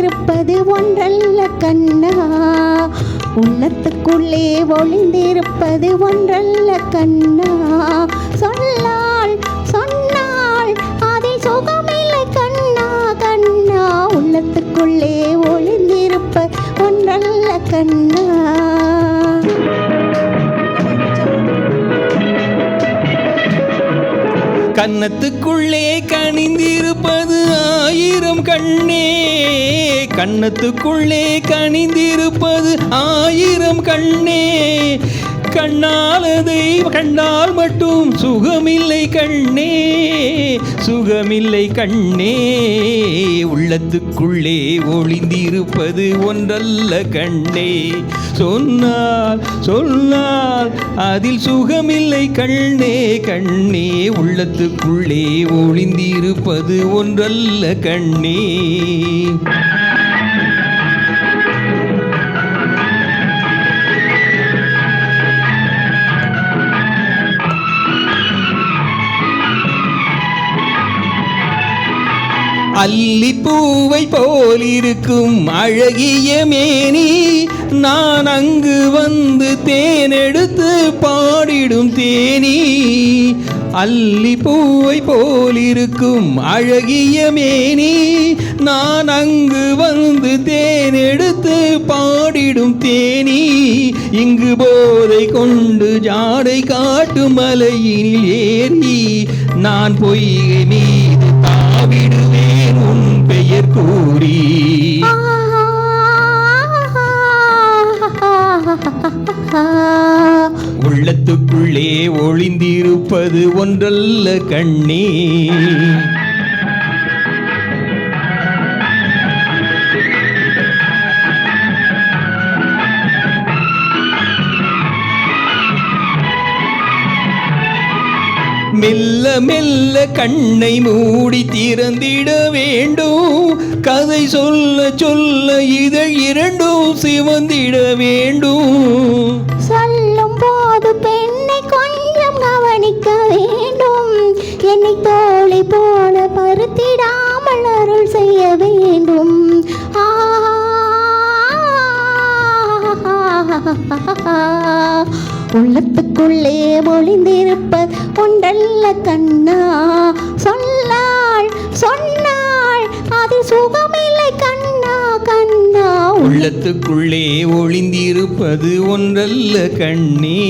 ஒளிந்திருப்பது ஒன்றல்ல கண்ணா, உள்ளத்துக்குள்ளே ஒளிந்திருப்பது ஒன்றல்ல கண்ணா. சொல்லால் சொன்னால் அதில் சுகமில்லை கண்ணா கண்ணா, உள்ளத்துக்குள்ளே ஒளிந்திருப்பது ஒன்றல்ல கண்ணா. கன்னத்துக்குள்ளே கனிந்திருப்பது ஆயிரம் கண்ணே, கன்னத்துக்குள்ளே கனிந்திருப்பது ஆயிரம் கண்ணே. கண்ணால் அதை கண்டால் மட்டும் சுகமில்லை கண்ணே, சுகமில்லை கண்ணே. உள்ளத்துக்குள்ளே ஒளிந்திருப்பது ஒன்றல்ல கண்ணே, சொன்னால் சொன்னால் அதில் சுகமில்லை கண்ணே கண்ணே. உள்ளத்துக்குள்ளே ஒளிந்திருப்பது ஒன்றல்ல கண்ணே. அல்லிப்பூவை போலிருக்கும் அழகிய மேனி, நான் அங்கு வந்து தேனெடுத்து பாடிடும் தேனி. அல்லிப்பூவை போலிருக்கும் அழகிய மேனி, நான் அங்கு வந்து தேனெடுத்து பாடிடும் தேனி. இங்கு போதை கொண்டு ஜாடை காட்டும் மலையினில் ஏறி, நான் பொய்கை மீது தாவிடுவேன் உன் பெயர் கூறி. உள்ளத்துக்குள்ளே ஒளிந்திருப்பது ஒன்றல்ல கண்ணே. மெல்ல மெல்ல கண்ணை மூடி திறந்திட வேண்டும், கதை சொல்ல சொல்ல இதழ் இரண்டும் சிவந்திட வேண்டும். சொல்லும் போது பெண்ணை கொஞ்சம் கவனிக்க வேண்டும், என்னை தோளை போல பருத்திடாமல் அருள் செய்ய வேண்டும். உள்ளத்துக்குள்ளே ஒளிந்திருப்பது ஒன்றல்ல கண்ணா, சொல்லால் சொன்னால் அது சுகமில்லை கண்ணா கண்ணா. உள்ளத்துக்குள்ளே ஒளிந்திருப்பது ஒன்றல்ல கண்ணே.